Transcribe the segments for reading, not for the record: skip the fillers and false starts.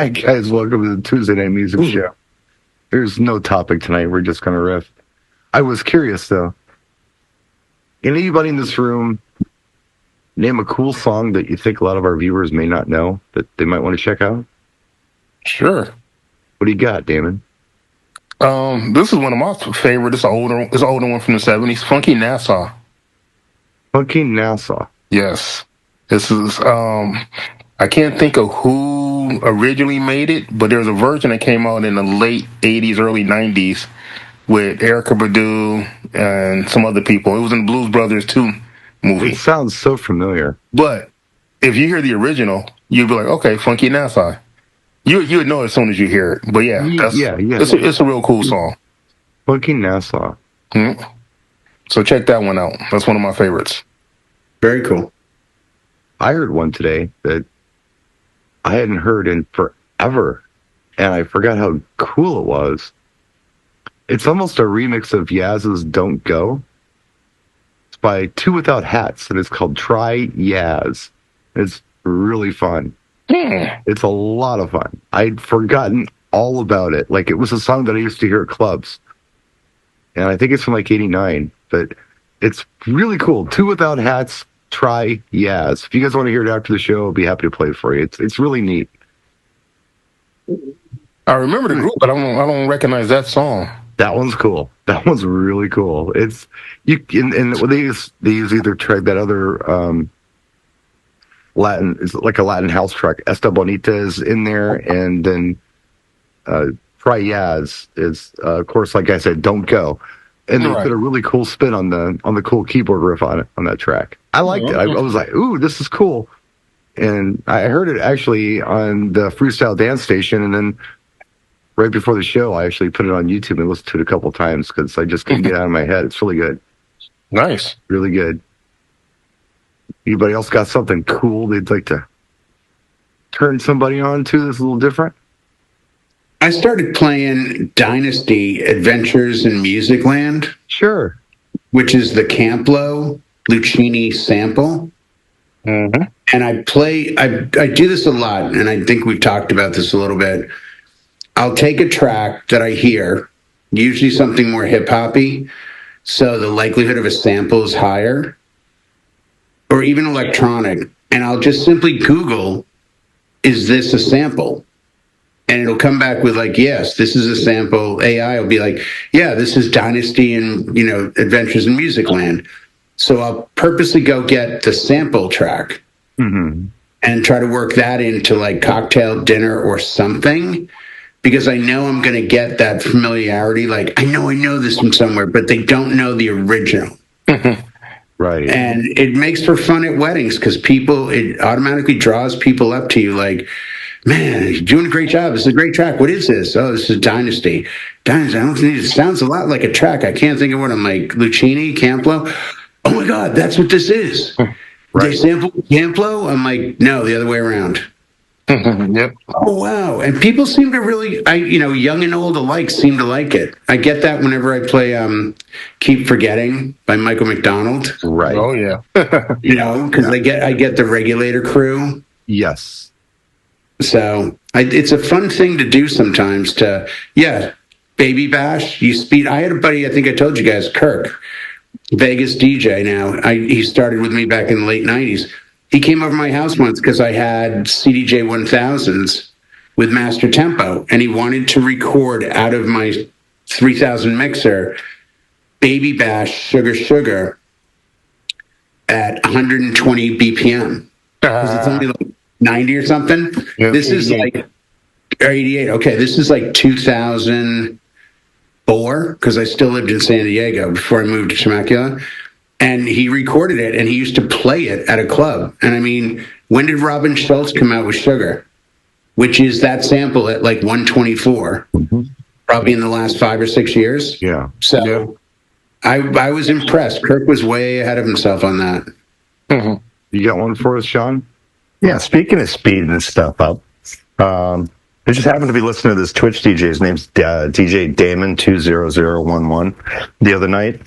Hi, guys. Welcome to the Tuesday Night Music Show. There's no topic tonight. We're just going to riff. I was curious, though. Can anybody in this room name a cool song that you think a lot of our viewers may not know that they might want to check out? Sure. What do you got, Damon? This is one of my favorites. It's an older one from the 70s. Funky Nassau. Funky Nassau. Yes. This is, I can't think of who originally made it, but there's a version that came out in the late 80s, early 90s with Erykah Badu and some other people. It was in the Blues Brothers 2 movie. It sounds so familiar. But if you hear the original, you'd be like, okay, Funky Nassau. You would know as soon as you hear it. But yeah, it's a real cool song. Funky Nassau. Mm-hmm. So check that one out. That's one of my favorites. Very cool. I heard one today that I hadn't heard in forever, and I forgot how cool it was. It's almost a remix of Yaz's Don't Go. It's by Two Without Hats, and it's called Try Yaz. It's really fun. It's a lot of fun. I'd forgotten all about it. Like, it was a song that I used to hear at clubs. And I think it's from like 89, but it's really cool. Two Without Hats, Try Yaz. If you guys want to hear it after the show, I'll be happy to play it for you. It's really neat. I remember the group, but I don't recognize that song. That one's cool. That one's really cool. It's and they use either track that other Latin, it's like a Latin house track. Esta Bonita is in there, and then Try Yaz is, of course, like I said, Don't Go. And they put a really cool spin on the cool keyboard riff on that track. I liked it. I was like, ooh, this is cool. And I heard it actually on the Freestyle Dance Station, and then right before the show, I actually put it on YouTube and listened to it a couple times because I just couldn't get it out of my head. It's really good. Nice. Really good. Anybody else got something cool they'd like to turn somebody on to that's a little different? I started playing Dynasty Adventures in Musicland. Sure. Which is the Camplo Lucchini sample. Mm-hmm. And I do this a lot, and I think we've talked about this a little bit. I'll take a track that I hear, usually something more hip-hoppy, so the likelihood of a sample is higher, or even electronic, and I'll just simply Google, is this a sample? And it'll come back with like, yes, this is a sample. AI will be like, yeah, this is Dynasty and, Adventures in Musicland. So I'll purposely go get the sample track and try to work that into like Cocktail Dinner or something, because I know I'm going to get that familiarity. Like, I know this from somewhere, but they don't know the original. Right. And it makes for fun at weddings because it automatically draws people up to you like, man, you're doing a great job. This is a great track. What is this? Oh, this is Dynasty. Dynasty, I don't think it sounds a lot like a track. I can't think of what I'm like. Lucchini, Camplo. Oh my God, that's what this is. Right. They sample Camplo? I'm like, no, the other way around. Yep. Oh, wow. And people seem to really, young and old alike seem to like it. I get that whenever I play Keep Forgetting by Michael McDonald. Right. Oh, yeah. Because I get the Regulator crew. Yes. So it's a fun thing to do sometimes Baby Bash. I had a buddy, I think I told you guys, Kirk, Vegas DJ now. He started with me back in the late 90s. He came over to my house once because I had CDJ 1000s with Master Tempo, and he wanted to record out of my 3000 mixer Baby Bash Sugar Sugar at 120 BPM. Because it's only like 90 or something. Yep. This is like 88. Okay, this is like 2004 because I still lived in San Diego before I moved to Temecula. And he recorded it, and he used to play it at a club. And I mean, when did Robin Schultz come out with Sugar? Which is that sample at like 124, probably in the last 5 or 6 years. Yeah. So I was impressed. Kirk was way ahead of himself on that. You got one for us, Sean? Yeah, speaking of speeding this stuff up, I just happened to be listening to this Twitch DJ. His name's DJ Damon 20011 the other night.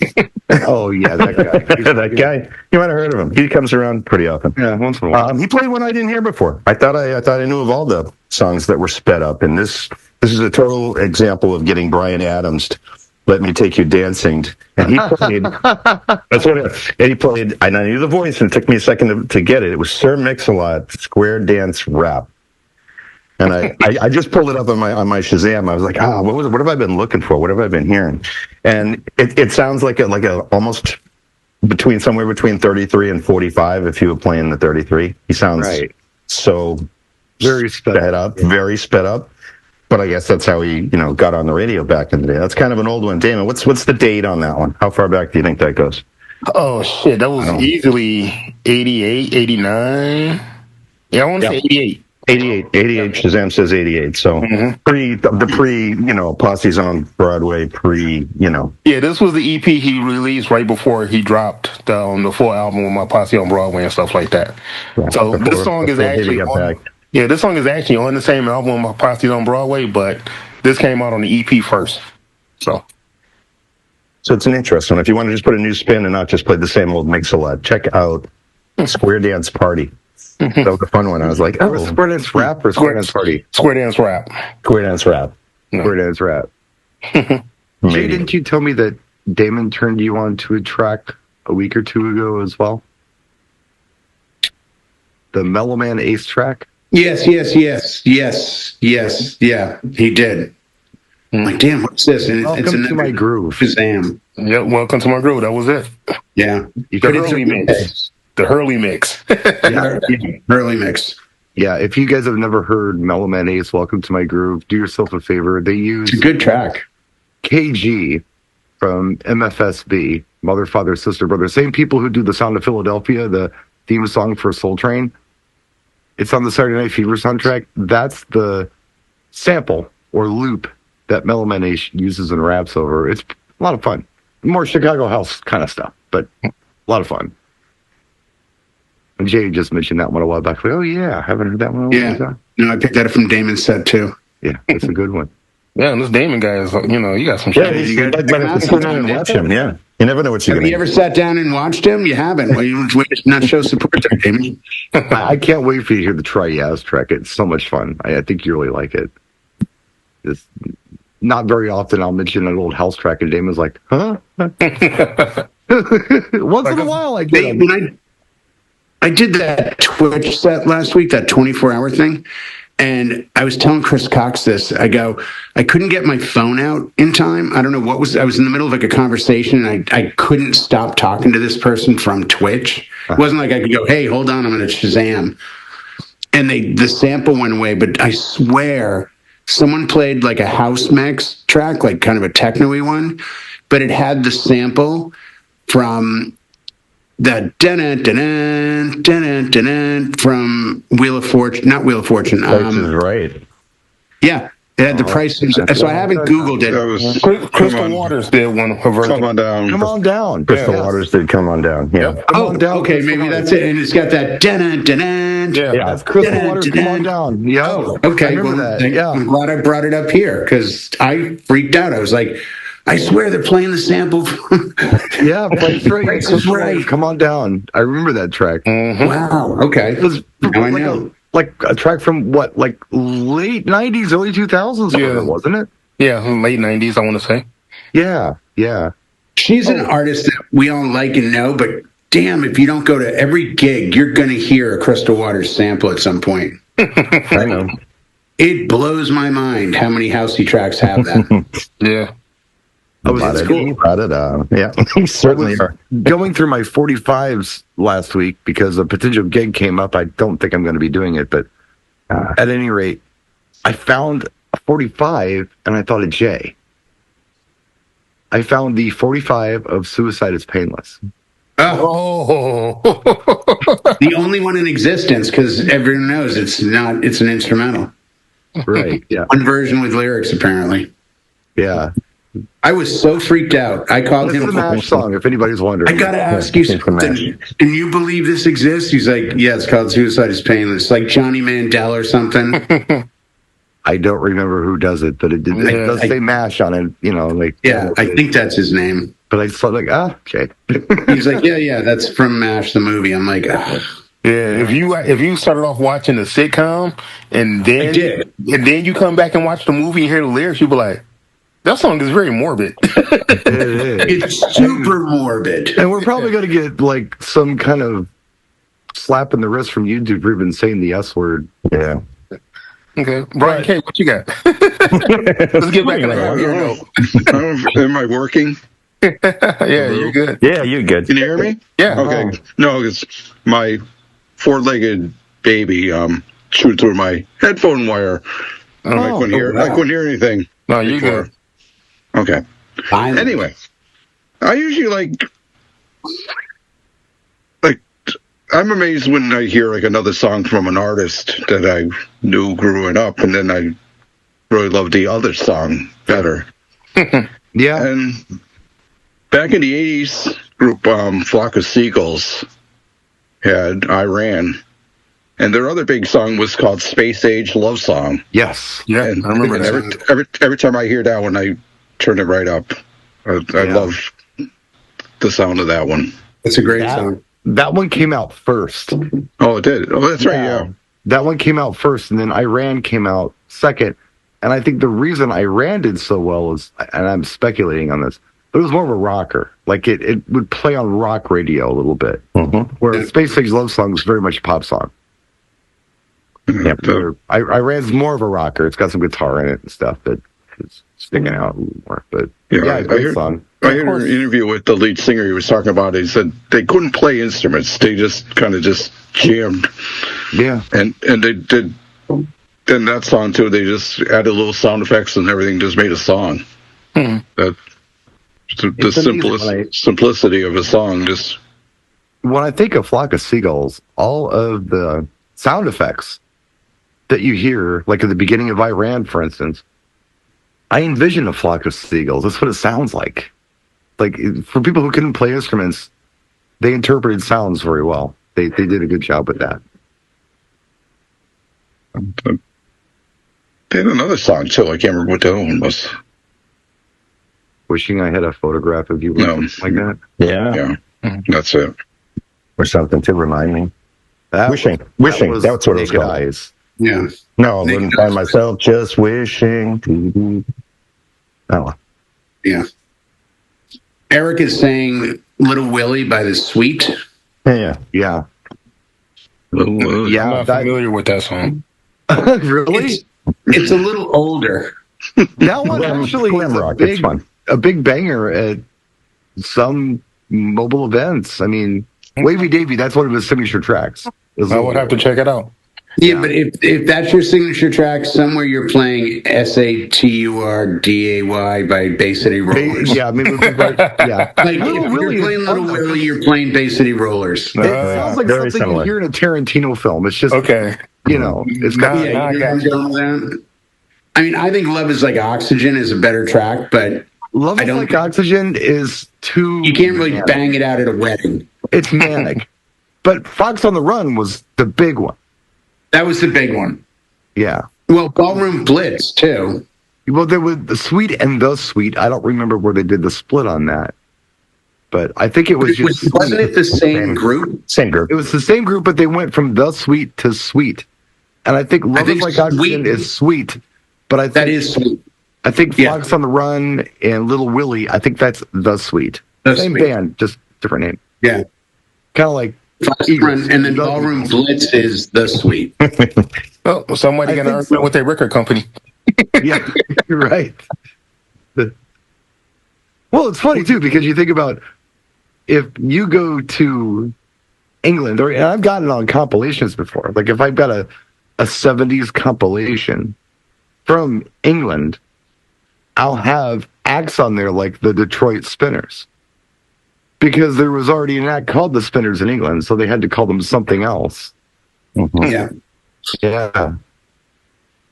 Oh, yeah, that guy. That guy. You might have heard of him. He comes around pretty often. Yeah, once in a while. He played one I didn't hear before. I thought I knew of all the songs that were sped up, and this is a total example of getting Bryan Adams to Let Me Take You Dancing, and he played. That's what and he played. And I knew the voice, and it took me a second to get it. It was Sir Mix-a-Lot Square Dance Rap. And I just pulled it up on my Shazam. I was like, what have I been looking for? What have I been hearing? And it sounds like a almost somewhere between 33 and 45. If you were playing the 33, he sounds so very sped up, very sped up. But I guess that's how he got on the radio back in the day. That's kind of an old one. Damon, what's the date on that one? How far back do you think that goes? Oh shit, that was easily 88, 89. Yeah, I want to say 88. 88. Shazam says 88. So pre Posse's on Broadway, Yeah, this was the EP he released right before he dropped the full album with my Posse on Broadway and stuff like that. Yeah, so this song is actually this song is actually on the same album with my Posse on Broadway, but this came out on the EP first. So it's an interesting one. If you want to just put a new spin and not just play the same old Mix-a-Lot, check out Square Dance Party. That was a fun one. I was like, Square Dance Rap or Square Dance Party? Square Dance Rap. Square Dance Rap. No. Square Dance Rap. Jay, didn't you tell me that Damon turned you on to a track a week or two ago as well? The Mellow Man Ace track? Yes. Yeah, he did. I'm like, damn, what's this? And Welcome to My Groove. Shazam. Yeah, Welcome to My Groove. That was it. Yeah. The Hurley mix. The Hurley mix. Hurley mix. Yeah, if you guys have never heard Mellow Man Ace, Welcome to My Groove, do yourself a favor. They use it's a good track. KG from MFSB, Mother, Father, Sister, Brother. Same people who do The Sound of Philadelphia, the theme song for Soul Train. It's on the Saturday Night Fever soundtrack. That's the sample or loop that Mellow Man Ace uses and raps over. It's a lot of fun. More Chicago house kind of stuff, but a lot of fun. And Jay just mentioned that one a while back. Like, oh, yeah, I haven't heard that one in a while. No, I picked that up from Damon's set, too. Yeah, it's a good one. Yeah, and this Damon guy is, you got some shit. Yeah, you got to sit down and watch him, yeah. You never know what you're going to Have you ever sat down and watched him? You haven't. Well, you not show support there, Damon. I can't wait for you to hear the Try Yaz track. It's so much fun. I think you really like it. It's not very often I'll mention an old house track, and Damon's like, huh? Once in a while I get it. I did that Twitch set last week, that 24-hour thing, and I was telling Chris Cox this. I couldn't get my phone out in time. I don't know what I was in the middle of like a conversation, and I couldn't stop talking to this person from Twitch. It wasn't like I could go, hey, hold on, I'm going to Shazam. And the sample went away, but I swear someone played like a house mix track, like kind of a techno-y one, but it had the sample from the from Wheel of Fortune, not Wheel of Fortune. Price is Right. Yeah, it had the price. So I haven't Googled it. Crystal Waters did one. Come on down. Come on down. Crystal Waters did Come On Down. Yeah. Come on down. Okay, maybe that's it. And it's got that. Yeah, that's Crystal Waters. Come on down. Yeah. Oh, okay. I remember that. Yeah. I'm glad I brought it up here because I freaked out. I was like, I swear they're playing the sample. Yeah, Price is Right. Come on down. I remember that track. Mm-hmm. Wow. Okay. It was like a track from what, like late 90s, early 2000s, wasn't it? Yeah, late 90s, I want to say. Yeah. She's an artist that we all like and know, but damn, if you don't go to every gig, you're going to hear a Crystal Waters sample at some point. I know. It blows my mind how many housey tracks have that. Yeah. Yeah, certainly are. Going through my 45s last week because a potential gig came up. I don't think I'm going to be doing it, but at any rate, I found a 45 and I thought of Jay. I found the 45 of Suicide is Painless. Oh. The only one in existence because everyone knows it's an instrumental. Right, yeah. One version with lyrics, apparently. Yeah. I was so freaked out. I called him. It's a MASH song, if anybody's wondering. I got to ask you something. Can you believe this exists? He's like, yeah, it's called Suicide is Painless. Like Johnny Mandel or something. I don't remember who does it, but it does say MASH on it, Yeah, I think that's his name. But I just thought, okay. He's like, yeah, that's from MASH, the movie. I'm like, Yeah, if you started off watching a sitcom and I did. then you come back and watch the movie and hear the lyrics, you be like, that song is very morbid. It is. It's super morbid. And we're probably going to get like some kind of slap in the wrist from YouTube for even saying the S word. Yeah. Okay, Brian K, what you got? Let's get back on the happier note. Am I working? Yeah, you're good. Yeah, you're good. Can you hear me? Yeah. Okay. No, it's my four-legged baby chewed through my headphone wire. I couldn't hear anything. No, you're before. good. Okay. Finally. Anyway, I usually like I'm amazed when I hear like another song from an artist that I knew growing up, and then I really love the other song better. Yeah. And back in the 80s, group Flock of Seagulls had Iran, and their other big song was called Space Age Love Song. Yes. Yeah, And I remember that. every time I hear that one, I turn it right up. I love the sound of that one. It's a great song. That one came out first. Oh, it did. Oh, that's right. Yeah. That one came out first, and then Iran came out second. And I think the reason Iran did so well is, and I'm speculating on this, but it was more of a rocker. Like it would play on rock radio a little bit. Mm-hmm. Whereas Space Age Love Song is very much a pop song. Yeah, Iran's more of a rocker. It's got some guitar in it and stuff that is sticking out a little more. But Yeah, great song. I heard an interview with the lead singer. He was talking about it. He said they couldn't play instruments. They just kind of just jammed. Yeah. And they did. Then that song too. They just added little sound effects and everything. Just made a song. Hmm. That the simplicity of a song. Just when I think of Flock of Seagulls, all of the sound effects that you hear, like at the beginning of Iran, for instance, I envision a flock of seagulls. That's what it sounds like. Like, for people who couldn't play instruments, they interpreted sounds very well. They did a good job with that. they had another song too. I can't remember what the other one was. Wishing I had a photograph of you, or something like that. Yeah. Yeah, that's it. Or something to remind me. Wishing. That That's what it was Naked called. Eyes. Yeah. No, I wouldn't find myself just wishing. Oh. Yeah. Eric is saying Little Willie by The Sweet. Yeah. Yeah. I'm Yeah. not familiar with that song. Really? It's a little older. That one actually Glam is rock. It's fun. a big banger at some mobile events. I mean, Wavy Davy, that's one of his signature tracks. I would have to check it out. Yeah, but if that's your signature track, somewhere you're playing SATURDAY by Bay City Rollers. Yeah, I mean, yeah. Like, if Little Willie you're playing is Little fun, Willie, you're playing Bay City Rollers. It sounds like very something similar. you hear in a Tarantino film. It's just, Okay. you know, it's got Nah, Yeah, nah, I you know got where I'm going with that? I mean, I think Love is Like Oxygen is a better track, but Love I is don't Like think- Oxygen is too. you can't really manic. bang it out at a wedding. It's manic. But Fox on the Run was the big one. That was the big one. Yeah. Well, Ballroom Blitz, too. Well, there was the Sweet and the Sweet. I don't remember where they did the split on that. But I think it was just. Wasn't it the same group? Same group. It was the same group, but they went from the Sweet to Sweet. And I think Love think is Like Oxygen Sweet- is Sweet. But I think, That is sweet. I think Yeah. Fox on the Run and Little Willie, I think that's the Sweet. The Same Sweet. band, just different name. Yeah. Kind of like Fox Eagles. Run, and then Ballroom Blitz is the sweet. Oh, somebody I got an think argument so. with their record company. Yeah, you're right. Well, it's funny too because you think about if you go to England, and I've gotten it on compilations before. Like if I've got a 70s compilation from England, I'll have acts on there like the Detroit Spinners. Because there was already an act called the Spinners in England, so they had to call them something else. Mhm. Yeah. Yeah.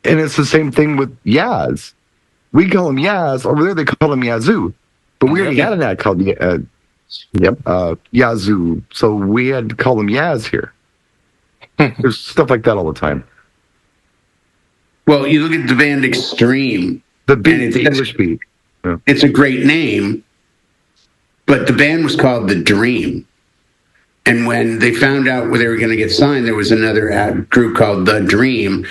And it's the same thing with Yaz. We call him Yaz. Over there, they call him Yazoo. But we already had an act called Yazoo. So we had to call him Yaz here. There's stuff like that all the time. Well, you look at the band Extreme. The beat, And the English beat. It's a great name, but the band was called The Dream. And when they found out where they were going to get signed, there was another group called The Dream.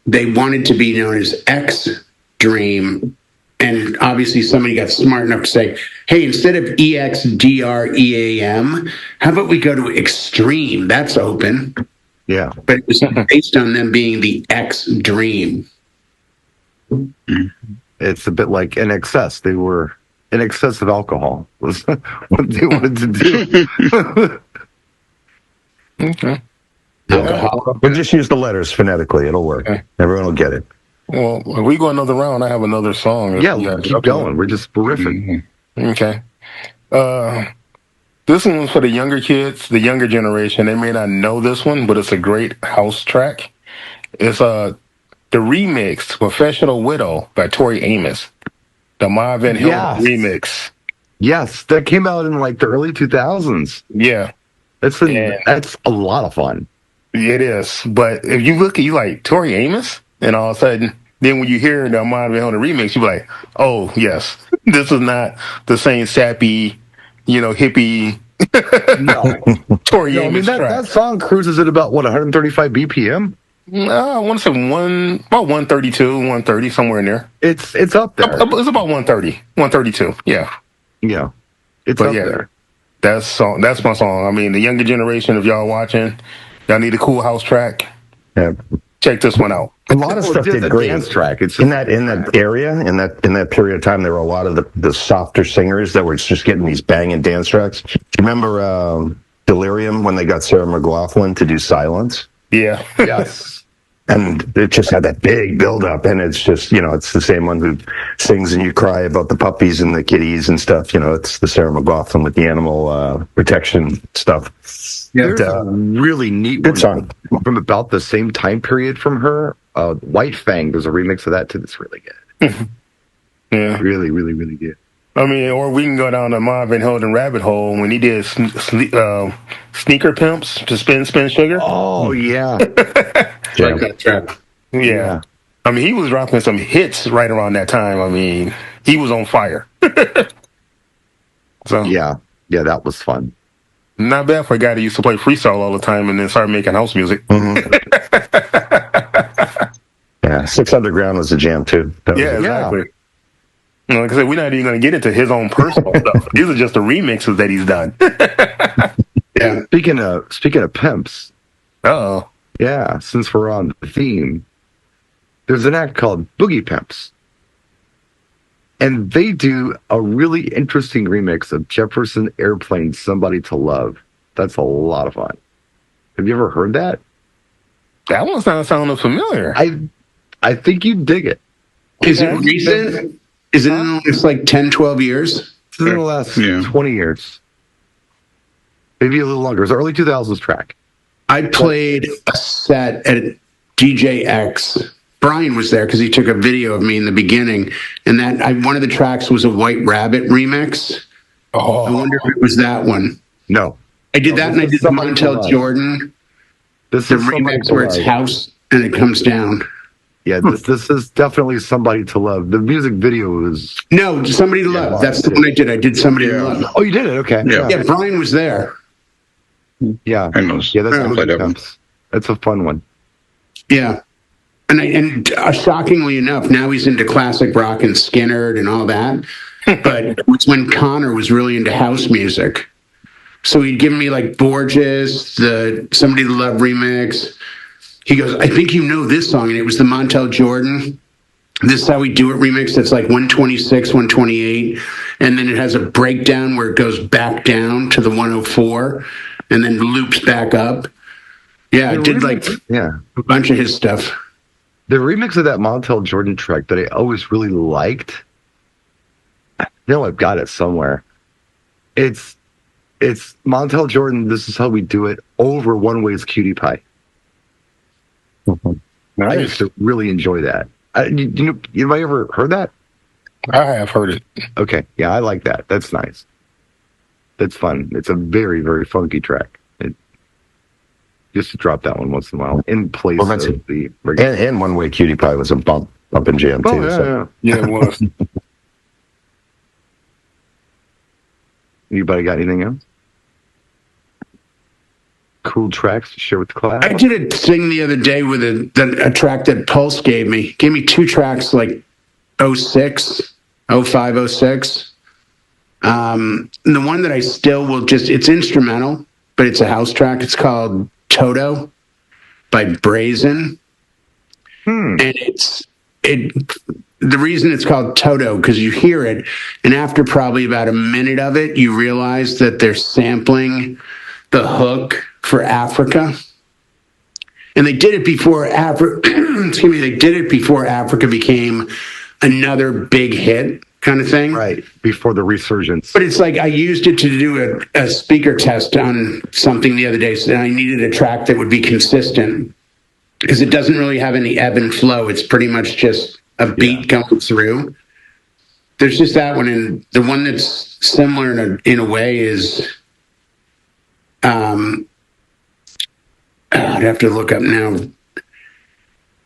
They wanted to be known as X Dream. And obviously somebody got smart enough to say, hey, instead of EXDREAM, how about we go to Extreme? That's open. Yeah. But it was based on them being the X Dream. It's a bit like in excess. They were in excess of alcohol was what they wanted to do. Okay. Alcohol. We'll just use the letters phonetically. It'll work. Okay. Everyone will get it. Well, if we go another round, I have another song. Yeah, keep going. We're just riffing. Okay. This one's for the younger kids, the younger generation. They may not know this one, but it's a great house track. It's the remix, Professional Widow by Tori Amos. The Marvin Hill remix. Yes, that came out in like the early 2000s. Yeah. That's a lot of fun. It is. But if you look at you like Tori Amos, and all of a sudden, then when you hear the Marvin Hill remix, you're like, oh, yes, this is not the same sappy, hippie Tori Amos track. That song cruises at about, 135 BPM? I want to say about 132, 130, somewhere in there. It's up there. It's about 130, 132, yeah. Yeah, it's up there. That's my song. I mean, the younger generation, if y'all watching, y'all need a cool house track. Yeah. Check this one out. A lot of stuff did great. Dance track. It's in that area, in that period of time, there were a lot of the softer singers that were just getting these banging dance tracks. Do you remember Delirium when they got Sarah McLachlan to do Silence? Yeah. Yes. And it just had that big build-up, and it's just, it's the same one who sings and you cry about the puppies and the kitties and stuff. It's the Sarah McLachlan with the animal protection stuff. Yeah, there's a really neat good song from about the same time period from her. White Fang, there's a remix of that too that's really good. Yeah. Really, really, really good. I mean, or we can go down the Marvin Hill and rabbit hole when he did Sneaker Pimps to Spin Sugar. Oh, yeah. Like that track. Yeah. I mean, he was dropping some hits right around that time. I mean, he was on fire. So yeah, that was fun. Not bad for a guy that used to play freestyle all the time and then started making house music. Mm-hmm. Yeah, 6 Underground was a jam too. Exactly. Like I said, we're not even going to get into his own personal stuff. These are just the remixes that he's done. Yeah. Speaking of pimps. Uh-oh. Yeah, since we're on the theme, there's an act called Boogie Pimps. And they do a really interesting remix of Jefferson Airplane's Somebody to Love. That's a lot of fun. Have you ever heard that? That one's not sounding familiar. I think you'd dig it. Is it recent? Is it in it's like 10, 12 years? It's in the last 20 years. Maybe a little longer. It's an early 2000s track. I played a set at DJX. Brian was there because he took a video of me in the beginning, and one of the tracks was a White Rabbit remix. Oh, I wonder if it was that one. No, I did that, and I did the Montel Jordan. The remix where it's house and it comes down. Yeah, this is definitely Somebody to Love. The music video is Somebody to Love. That's the one I did. I did Somebody to Love. Oh, you did it? Okay. Yeah, Brian was there. Yeah, that's a fun one. Yeah, and shockingly enough, now he's into classic rock and Skinner and all that. But it was when Connor was really into house music, so he'd given me like Borges, the Somebody to Love remix. He goes, I think you know this song, and it was the Montel Jordan. This is How We Do It remix. That's like 126, 128, and then it has a breakdown where it goes back down to the 104. And then loops back up. Yeah, I did a bunch of his stuff. The remix of that Montel Jordan track that I always really liked, I know I've got it somewhere. It's Montel Jordan, This Is How We Do It, over One Way's Cutie Pie. Mm-hmm. Nice. I used to really enjoy that. Have I ever heard that? I have heard it. Okay, yeah, I like that. That's nice. That's fun. It's a very, very funky track. Just to drop that one once in a while in place of the regular. And One Way Cutie Pie was a bump and jam too. Yeah, it was. Anybody got anything else? cool tracks to share with the class? I did a thing the other day with a track that Pulse gave me. Gave me 2 tracks like 06, 05, 06. The one that I still will it's instrumental, but it's a house track. It's called Toto by Brazen. And the reason it's called Toto, because you hear it, and after probably about a minute of it, you realize that they're sampling the hook for Africa. And they did it before excuse me, they did it before Africa became another big hit kind of thing. Right, before the resurgence. But it's like I used it to do a speaker test on something the other day, so I needed a track that would be consistent because it doesn't really have any ebb and flow. It's pretty much just a beat going through. There's just that one, and the one that's similar in a way is, I'd have to look up now,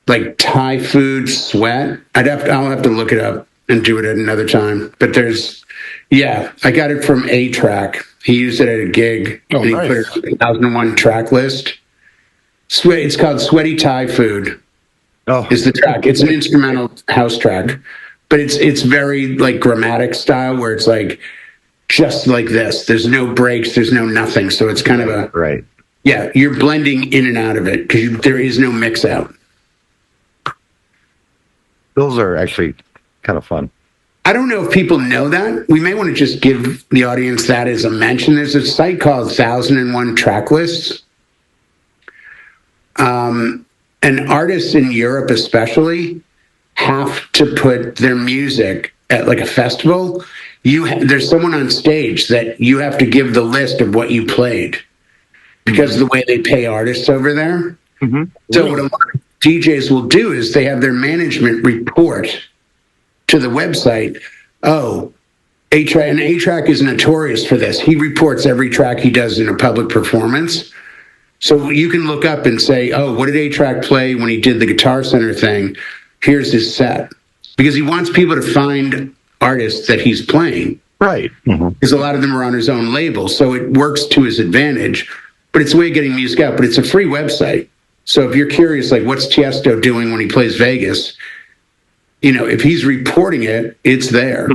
like Thai food sweat. I'll have to look it up and do it at another time. But I got it from A-Track. He used it at a gig, and he put it on the 2001 track list. It's called Sweaty Thai Food. Oh, is the track. It's an instrumental house track, but it's very like grammatic style where it's like just like this. There's no breaks. There's no nothing. So it's kind of a right. Yeah, you're blending in and out of it because there is no mix out. Those are actually kind of fun. I don't know if people know that. We may want to just give the audience that as a mention. There's a site called 1001 Track Lists. And artists in Europe especially have to put their music at like a festival. There's someone on stage that you have to give the list of what you played because of the way they pay artists over there. Mm-hmm. So what a lot of DJs will do is they have their management report to the website. Oh, A-Track, and A-Track is notorious for this. He reports every track he does in a public performance. So you can look up and say, oh, what did A-Track play when he did the Guitar Center thing? Here's his set. Because he wants people to find artists that he's playing. Right. Mm-hmm. Because a lot of them are on his own label. So it works to his advantage. But it's a way of getting music out. But it's a free website. So if you're curious, like, what's Tiesto doing when he plays Vegas? If he's reporting it, it's there.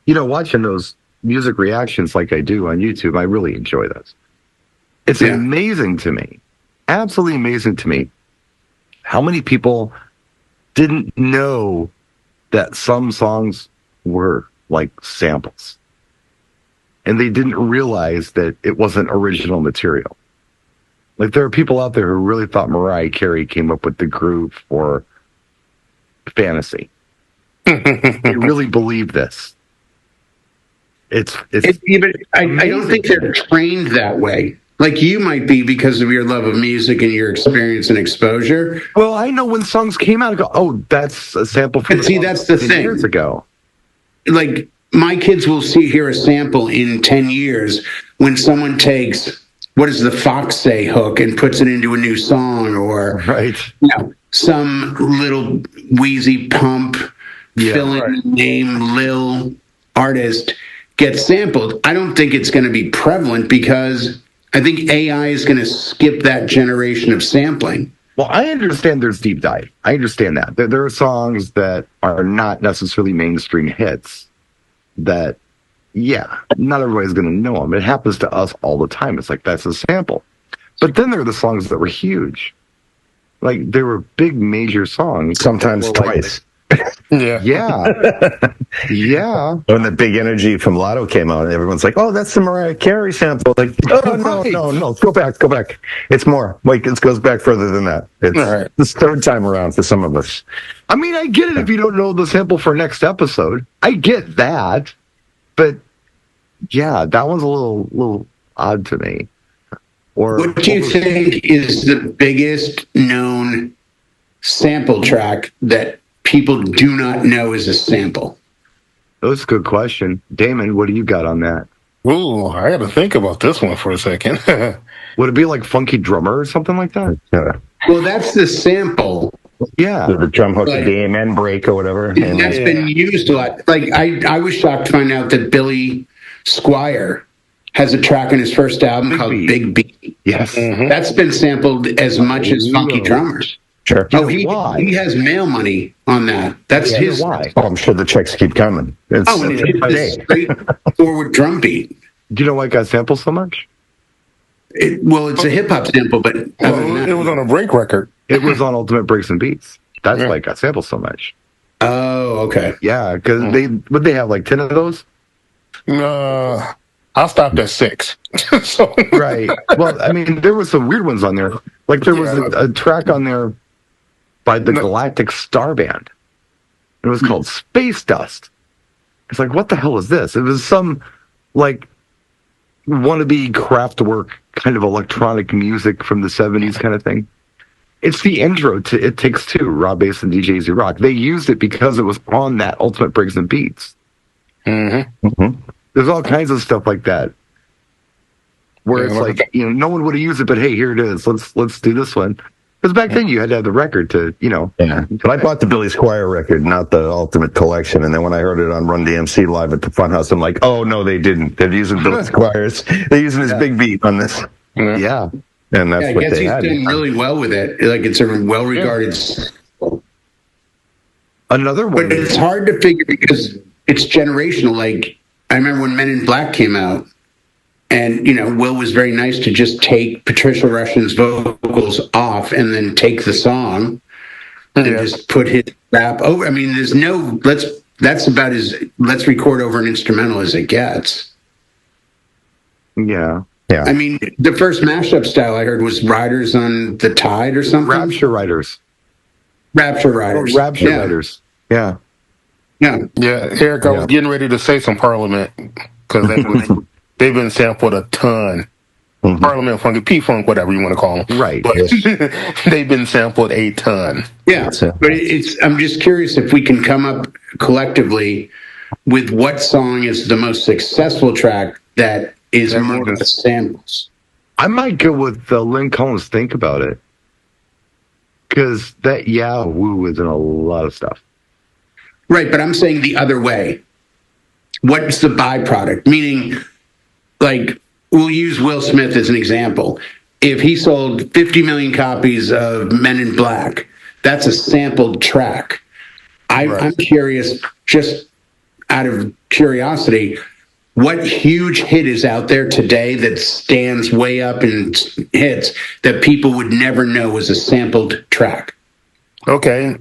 Watching those music reactions like I do on YouTube, I really enjoy those. It's amazing to me, absolutely amazing to me, how many people didn't know that some songs were like samples. And they didn't realize that it wasn't original material. Like, there are people out there who really thought Mariah Carey came up with the groove for Fantasy. They really believe this. I don't think they're trained that way. Like you might be because of your love of music and your experience and exposure. Well, I know when songs came out, I go, oh, that's a sample from that's the thing. Years ago. Like, my kids will hear a sample in 10 years when someone takes, what does the Fox say hook and puts it into a new song, or right. Some little Wheezy Pump, fill-in name, Lil artist gets sampled. I don't think it's going to be prevalent because I think AI is going to skip that generation of sampling. Well, I understand there's deep dive. I understand that. There are songs that are not necessarily mainstream hits that, not everybody's going to know them. It happens to us all the time. It's like, that's a sample. But then there are the songs that were huge. Like, they were big, major songs. Sometimes twice. Yeah. When the Big Energy from Lotto came out, everyone's like, oh, that's the Mariah Carey sample. Like, oh, no. Go back. It's more. Like, it goes back further than that. It's this third time around for some of us. I mean, I get it if you don't know the sample for next episode. I get that. But, that one's a little odd to me. What do you think is the biggest known sample track that people do not know is a sample? That's a good question. Damon, what do you got on that? Ooh, I got to think about this one for a second. Would it be like Funky Drummer or something like that? Yeah. Well, that's the sample. Yeah. The drum hook, the amen break or whatever. That's been used a lot. Like, I was shocked to find out that Billy Squire has a track on his first album Big called Beat. Big Beat. Yes. That's been sampled as much as Funky Drummers. Sure. You Oh, know why? he has mail money on that. That's You know his. why? Oh, I'm sure the checks keep coming. It's, Oh, and it's this straightforward drum beat. Do you know why it got sampled so much? Well, it's a hip hop sample, but other than that, It was on a break record. It was on Ultimate Breaks and Beats. That's Yeah. why it got sampled so much. oh, okay. Yeah, because they have like 10 of those? I stopped at 6. So Right. Well, I mean, there was some weird ones on there. Like there was a track on there by the Galactic Star Band. It was called Space Dust. It's like, what the hell is this? It was some like wannabe Kraftwerk kind of electronic music from the 70s kind of thing. It's the intro to It Takes Two, Rob Bass and DJ Z Rock. They used it because it was on that Ultimate Breaks and Beats. There's all kinds of stuff like that. Where it's like, no one would have used it, but hey, here it is. Let's do this one. Because back then you had to have the record to, Yeah. But I bought the Billy Squier record, not the Ultimate Collection. And then when I heard it on Run DMC live at the Funhouse, I'm like, oh, no, they didn't. They're using Billy Squier's. They're using his Big Beat on this. Yeah. And that's I what guess they he's had. done really well with it. Like it's a well-regarded. Another one. But it's hard to figure because it's generational. Like I remember when Men in Black came out, and Will was very nice to just take Patricia Russian's vocals off and then take the song and just put his rap over. I mean, there's no that's about as let's record over an instrumental as it gets. Yeah. Yeah. I mean, the first mashup style I heard was Riders on the Tide or something. Rapture Riders. Rapture Riders. Rapture Riders. Yeah. Yeah. Yeah, Eric, I was getting ready to say some Parliament because they've been sampled a ton. Parliament, Funky, P-Funk, whatever you want to call them. Right. But they've been sampled a ton. Yeah. But I'm just curious if we can come up collectively with what song is the most successful track that is more than samples. I might go with Lynn Collins' Think About It. Because that Woo is in a lot of stuff. Right, but I'm saying the other way. What's the byproduct? Meaning, like, we'll use Will Smith as an example. If he sold 50 million copies of Men in Black, that's a sampled track. I'm curious, just out of curiosity, what huge hit is out there today that stands way up in hits that people would never know was a sampled track? Okay.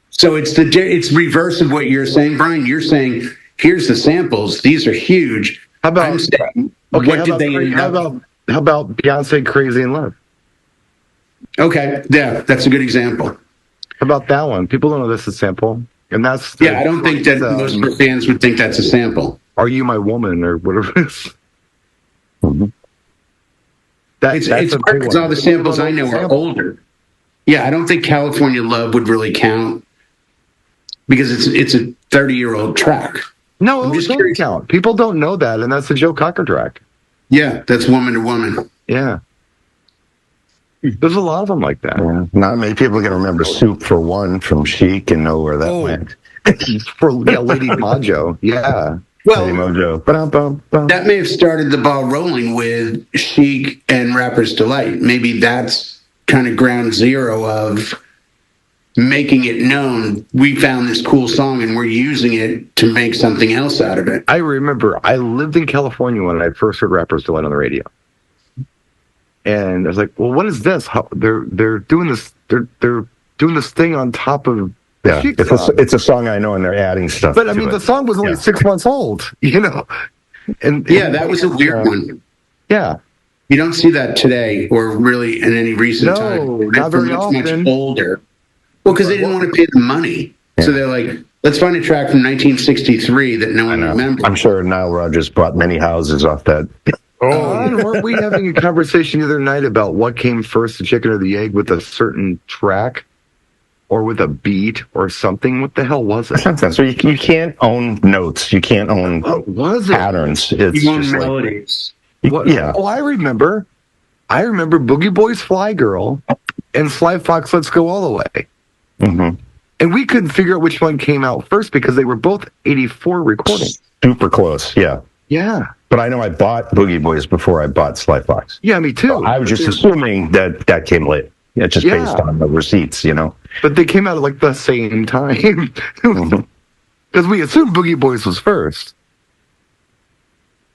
So it's reverse of what you're saying, Brian. You're saying here's the samples; these are huge. How about I'm saying, okay? what did they end up? How about Beyonce Crazy in Love? Okay, yeah, that's a good example. How about that one? People don't know this is a sample, and that's I don't think that most of our fans would think that's a sample. Are You My Woman or whatever it is. It's hard because all the samples I know are older. Yeah, I don't think California Love would really count because it's a 30-year-old track. No, it doesn't count. People don't know that, and that's the Joe Cocker track. Yeah, that's Woman to Woman. Yeah. There's a lot of them like that. Yeah. Not many people can remember Soup for One from Chic and know where that went. For Lady Mojo. Yeah. Well, Lady Mojo. that may have started the ball rolling with Chic and Rapper's Delight. Maybe that's kind of ground zero of making it known. We found this cool song and we're using it to make something else out of it. I remember I lived in California when I first heard Rapper's Delight on the radio. And I was like, well, what is this? They're doing this they're doing this thing on top of Yeah, it's a song I know, and they're adding stuff. But I mean, the song was only 6 months old, And that was a weird one. Yeah, you don't see that today, or really in any recent time. No, not very often. Much older. Well, because they didn't want to pay the money, so they're like, let's find a track from 1963 that no one remembers. I'm sure Nile Rodgers bought many houses off that. Weren't we having a conversation the other night about what came first, the chicken or the egg, with a certain track? Or with a beat or something. What the hell was it? So you can't own notes. You can't own patterns. It's you own just melodies. Yeah. Oh, I remember Boogie Boys Fly Girl and Sly Fox Let's Go All the Way. Mm-hmm. And we couldn't figure out which one came out first because they were both 84 recordings. Super close. Yeah. Yeah. But I know I bought Boogie Boys before I bought Sly Fox. Yeah, me too. So I was just assuming that came late. Yeah, just based on the receipts, you know. But they came out at like the same time. Because we assumed Boogie Boys was first.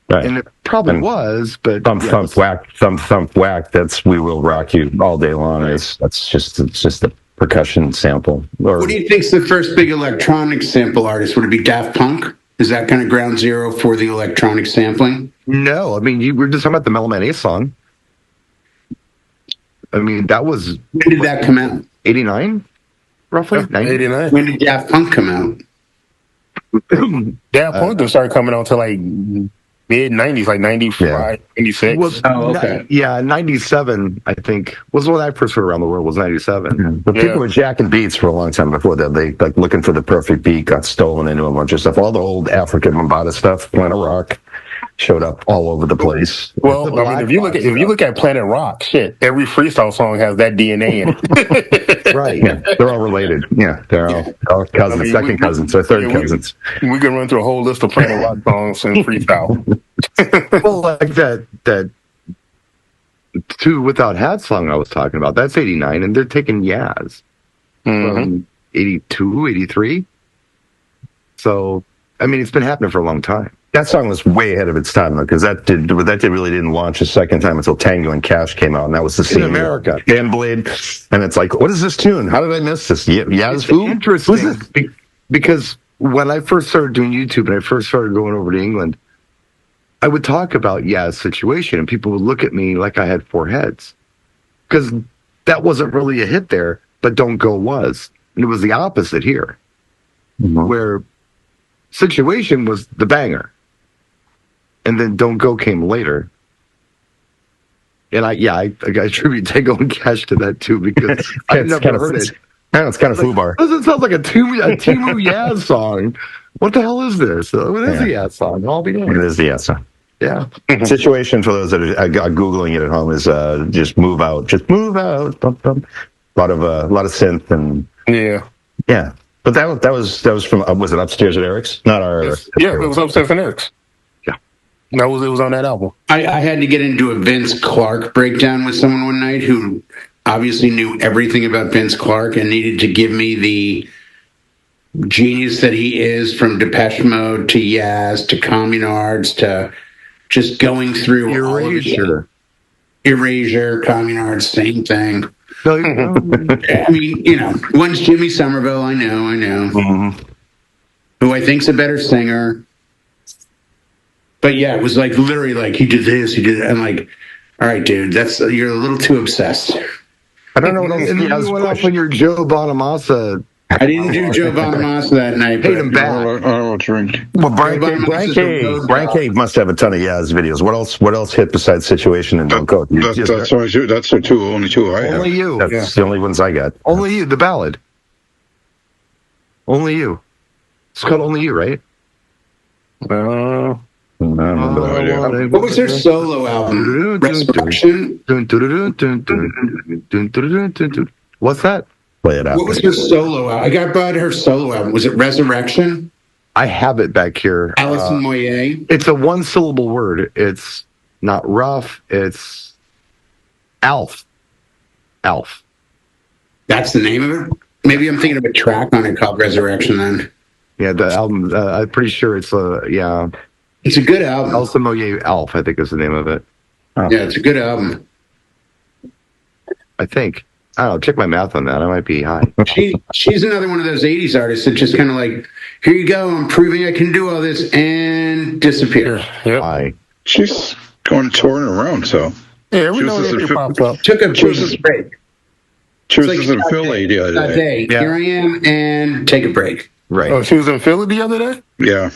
Right. And it probably was, but thump whack. That's "We Will Rock You" all day long. Right. It's just a percussion sample. What do you think's the first big electronic sample artist? Would it be Daft Punk? Is that kind of ground zero for the electronic sampling? No, I mean, you were just talking about the Mellow Man Ace song. I mean, that was... When did that come out? 89, roughly? 89. When did Daft Punk come out? Daft Punk didn't start coming out until like mid-90s, like 95, 96. Well, okay. 97, I think, was when I first heard Around the World, was 97. Yeah. But people were jacking beats for a long time before that. They, like, looking for the perfect beat, got stolen into a bunch of stuff. All the old African Mambata stuff, Planet Rock, showed up all over the place. Well, I mean, if you look at Planet Rock, shit, every freestyle song has that DNA in it. Right. Yeah, they're all related. Yeah, they're all cousins, I mean, second cousins, or third cousins. We can run through a whole list of Planet Rock songs and freestyle. Well, like that Two Without Hats song I was talking about, that's 89, and they're taking Yaz from 82, 83. So, I mean, it's been happening for a long time. That song was way ahead of its time, though, because really didn't launch a second time until Tango and Cash came out, and that was the same in America. Dan Blade, and it's like, what is this tune? How did I miss this? Yaz who? Interesting, because when I first started doing YouTube and I first started going over to England, I would talk about Yaz's situation, and people would look at me like I had four heads, because that wasn't really a hit there, but Don't Go was, and it was the opposite here, where Situation was the banger. And then Don't Go came later. And I attribute Tango and Cash to that too, because I've never heard it. It's kind of foobar. Doesn't sound like a Timu Yaz song. What the hell is this? It is a Yaz song. I'll be doing it. It is the Yaz song. Yeah. Situation for those that are Googling it at home is just move out. Just move out. Bump, bump. A lot of synth and yeah. But that was from was it Upstairs at Eric's? Not our. Yeah, it was Upstairs at Eric's. It was on that album. I had to get into a Vince Clarke breakdown with someone one night who obviously knew everything about Vince Clarke and needed to give me the genius that he is, from Depeche Mode to Yaz to Communards to just going through Erasure, Communards, same thing. I mean, one's Jimmy Somerville, I know, who I think's a better singer. But yeah, it was like literally like he did this, he did that. I'm like, all right, dude, you're a little too obsessed. I don't know what else. And then you went off on your Joe Bonamassa. I didn't do Joe Bonamassa that night. Paid him back. I don't drink. Well, Brian Cave must have a ton of Yaz videos. What else hit besides Situation and Don't Go? That's the only two I have. Only you. That's the only ones I got. Only you. The ballad. Only You. It's called Only You, right? What was their solo album? Resurrection? What's that? Play it out. What was her solo album? I got by her solo album. Was it Resurrection? I have it back here. Alison Moyet? It's a one-syllable word. It's not rough. It's Alf. Alf. That's the name of it? Maybe I'm thinking of a track on it called Resurrection then. Yeah, the album, I'm pretty sure it's It's a good album. Alison Moyet Alf, I think is the name of it. Oh. Yeah, it's a good album. I think. I don't know, check my math on that. I might be high. She's another one of those 80s artists that just kind of like, here you go, I'm proving I can do all this, and disappear. Yep. She's going touring around, so. Yeah, we know that popped up. Took a break. She was in Philly the other day. Yeah. Here I am, and take a break. Right. Oh, she was in Philly the other day? Yeah.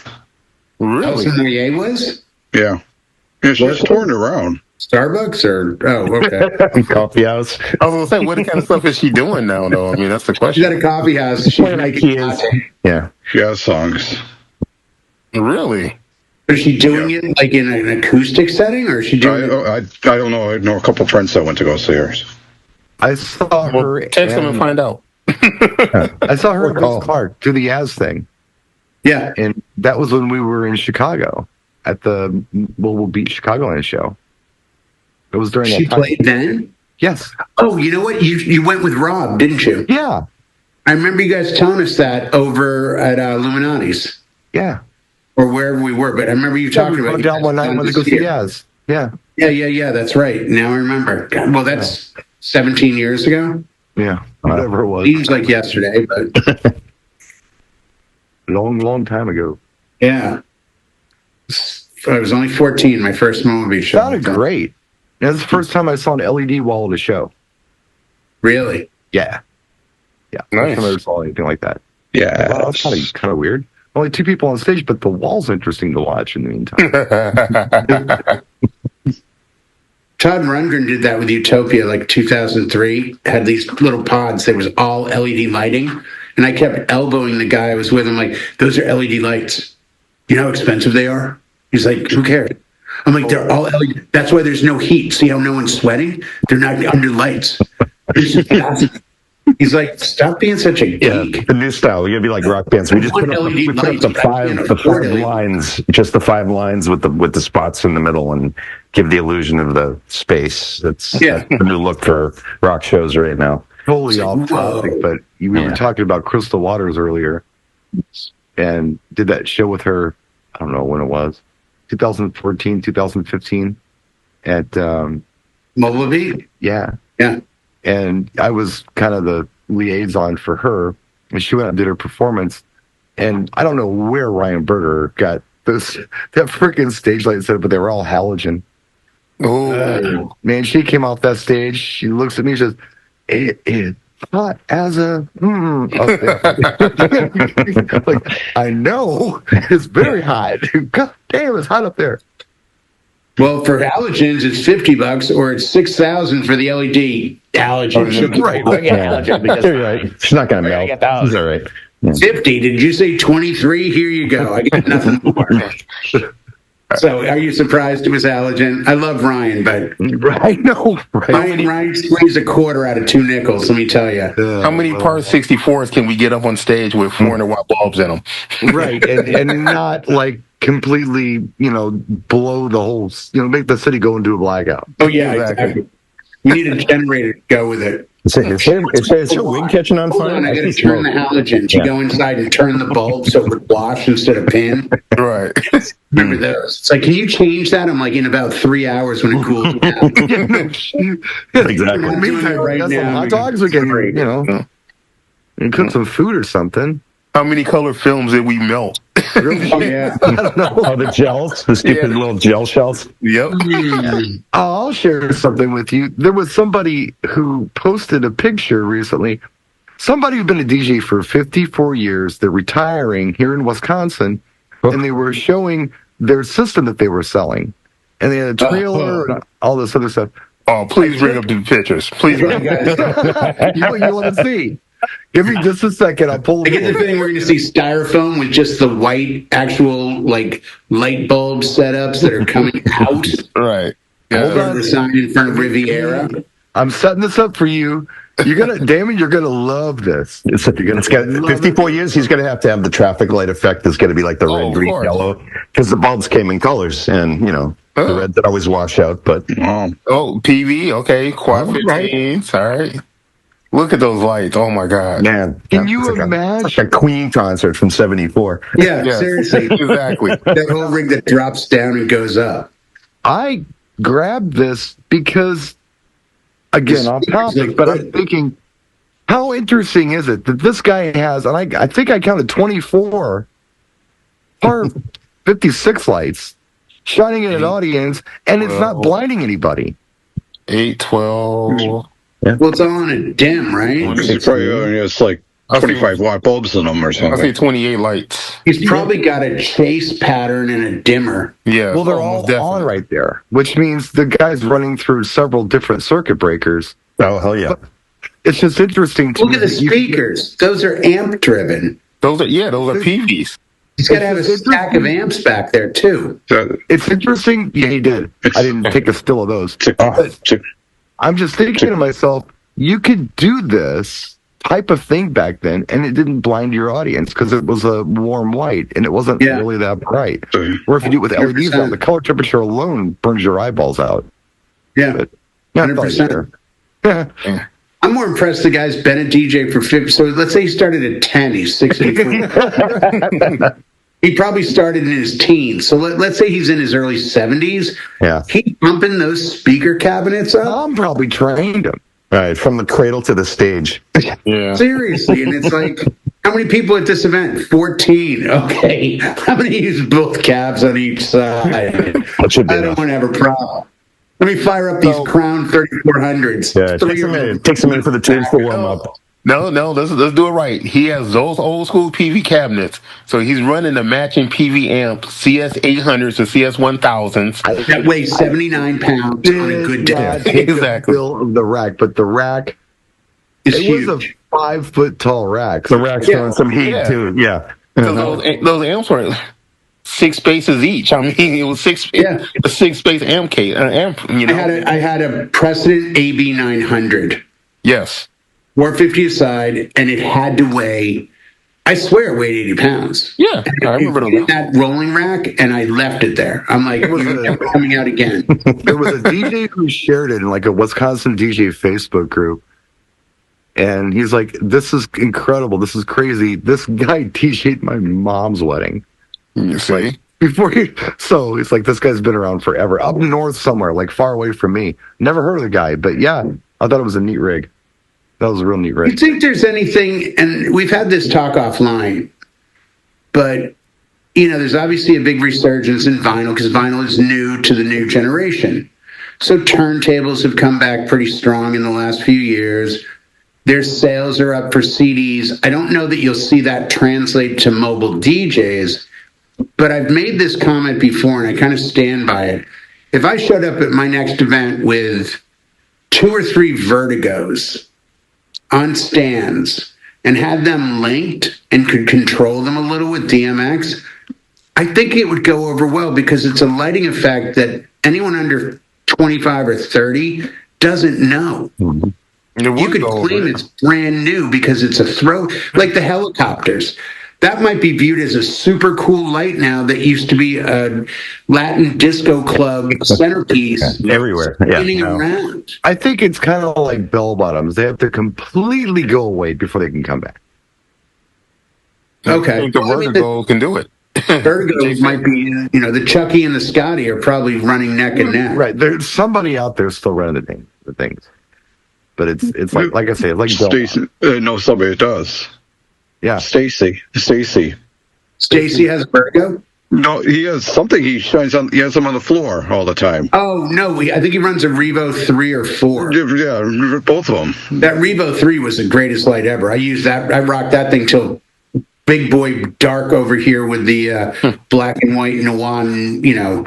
Really? Alison Moyet was? Yeah. Yeah, she's touring around. Starbucks okay. Coffee house. I was gonna say, what kind of stuff is she doing now, though? I mean, that's the question. She's at a coffee house. She's making latte. Yeah. She has songs. Really? Is she doing it like in an acoustic setting, or is she doing it? I don't know. I know a couple friends that went to go see her. I saw her. Text them and find out. I saw her at Vince Clarke do the Yaz thing. Yeah. And that was when we were in Chicago. at the Mobile Beach Chicagoland show. It was during She that time. played then? Yes. Oh, you know what? You went with Rob, didn't you? Yeah. I remember you guys telling us that over at Illuminati's Yeah. or wherever we were. But I remember you Yeah, we talking about rode you down guys one night and wanted went to go see see her. Yaz. Yeah. Yeah. That's right. Now I remember. God, well, that's 17 years ago. Yeah. Whatever it was. Seems like yesterday, but Long time ago. yeah. I was only 14, my first movie show. Sounded great. That's the first time I saw an LED wall at a show. Really? Yeah. Yeah. Nice. First time I ever saw anything like that. Yeah. Wow, that's kind of weird. Only 2 people on stage, but the wall's interesting to watch in the meantime. Todd Rundgren did that with Utopia like 2003. Had these little pods. There was all LED lighting. And I kept elbowing the guy I was with. I'm like, those are LED lights. You know how expensive they are? He's like, who cares? I'm like, they're all LED. That's why there's no heat. See how no one's sweating? They're not under lights. He's like, stop being such a geek. The new style. We're gonna be like rock bands. We just put up, we put up the five lines, just the 5 lines with the spots in the middle, and give the illusion of the space. That's the new look for rock shows right now. Totally off topic, but we were talking about Crystal Waters earlier, and did that show with her. I don't know when it was, 2014, 2015, at Mobile Beat? Yeah. And I was kind of the liaison for her, and she went out and did her performance. And I don't know where Ryan Berger got that freaking stage light set, but they were all halogen. Oh, Man, she came off that stage. She looks at me. She says, "It is hot as a up there." Like, I know it's very hot. God damn, it's hot up there. Well, for halogens, it's $50, or it's $6,000 for the LED halogen. Right. You're right. She's not gonna melt. She's all right. 50? Did you say 23? Here you go. I got nothing more. So, are you surprised it was halogen? I love Ryan, but I know. Right. Ryan squeezed a quarter out of 2 nickels. Let me tell you. how many par 64s can we get up on stage with 400-watt bulbs in them? Right, and not like completely, blow the whole, make the city go into a blackout. Oh yeah, exactly. We need a generator to go with it. Is your wing catching on Hold fire? on, I got to turn the halogen. You go inside and turn the bulb so it would wash instead of pin. Right. Remember those? It's like, can you change that? I'm like, in about 3 hours when it cools down. Exactly. I'm doing it right Got some now. hot dogs we can, and cook some food or something. How many color films did we melt? Oh yeah. Oh, the gels, the stupid little gel shells. Yep. I'll share something with you. There was somebody who posted a picture recently. Somebody who'd been a DJ for 54 years. They're retiring here in Wisconsin, and they were showing their system that they were selling. And they had a trailer and all this other stuff. Oh, please bring up the pictures. Please bring up You want to see? Give me just a second. I'll pull I it. get the feeling we're going to see styrofoam with just the white actual like light bulb setups that are coming out. Right. Hold on. The sign in front of Riviera. I'm setting this up for you. Damon, you're gonna love this. It's got 54 years. He's going to have the traffic light effect. That's going to be like the red, green, yellow, because the bulbs came in colors, and the red that always wash out. But PV, okay, quad 15s, all right. Look at those lights. Oh my God, man! Can you imagine? It's like a Queen concert from '74. Yeah, seriously, exactly. That whole rig that drops down and goes up. I grabbed this because, again, off topic, but I'm thinking, how interesting is it that this guy has, and I think I counted 24 par 56 lights shining in an audience, and it's not blinding anybody. 8, 12. Yeah. Well, it's on a dim, right? It's probably it's like 25-watt bulbs in them or something. I say 28 lights. He's probably got a chase pattern and a dimmer. Yeah. Well, they're all on right there, which means the guy's running through several different circuit breakers. Oh, hell yeah. But it's just interesting to look at the speakers. Those are amp driven. Those are PVs. He's got to have a stack of amps back there, too. It's interesting. Yeah, he did. I didn't take a still of those. I'm just thinking to myself, you could do this type of thing back then, and it didn't blind your audience because it was a warm white and it wasn't really that bright. Or if you do it with LEDs on, the color temperature alone burns your eyeballs out. Yeah, but, yeah, 100%. I'm more impressed the guy's been a DJ for 50. So let's say he started at 10. He's 64. He probably started in his teens. So let's say he's in his early 70s. Yeah. He's pumping those speaker cabinets up. Mom probably trained him. Right, from the cradle to the stage. Yeah. Seriously. And it's like, how many people at this event? 14. Okay. I'm going to use both cabs on each side. I don't want to have a problem. Let me fire up these Crown 3400s. Yeah, it takes a minute for the tunes to warm up. No, let's do it right. He has those old school PV cabinets, so he's running the matching PV amp CS 800s to CS 1000s. That weighs 79 pounds on a good day. Exactly. Of the rack, but the rack is huge. Was a 5 foot tall rack. The rack's throwing some heat too. Yeah. Those amps were 6 spaces each. I mean, it was a 6-space amp. You know, I had a Precedent AB 900. Yes. 450 aside, and it had to weigh, I swear it weighed 80 pounds. Yeah, I remember that rolling rack, and I left it there. I'm like, you're never coming out again. There was a DJ who shared it in like a Wisconsin DJ Facebook group. And he's like, this is incredible. This is crazy. This guy DJ'd my mom's wedding. You see? So it's like, this guy's been around forever. Up north somewhere, like far away from me. Never heard of the guy, but yeah, I thought it was a neat rig. That was a real neat rig. You think there's anything, and we've had this talk offline, but, you know, there's obviously a big resurgence in vinyl because vinyl is new to the new generation. So turntables have come back pretty strong in the last few years. Their sales are up for CDs. I don't know that you'll see that translate to mobile DJs, but I've made this comment before, and I kind of stand by it. If I showed up at my next event with 2 or 3 Vertigos on stands and had them linked and could control them a little with DMX, I think it would go over well because it's a lighting effect that anyone under 25 or 30 doesn't know. Mm-hmm. You could claim it's brand new because it's a throw, like the helicopters. That might be viewed as a super cool light now that used to be a Latin disco club centerpiece. Everywhere. Around. I think it's kind of like bell bottoms. They have to completely go away before they can come back. Okay. I think the Vertigo can do it. Vertigos might be, you know, the Chucky and the Scotty are probably running neck and neck. Right. There's somebody out there still running the things. But it's like I say, it's like Stacy. No, somebody does. Yeah, Stacy. Stacy has a Vertigo? No, he has something he shines on. He has them on the floor all the time. Oh, no. I think he runs a Revo 3 or 4. Yeah, both of them. That Revo 3 was the greatest light ever. I used that. I rocked that thing till Big Boy Dark over here with the black and white Nawan, you know,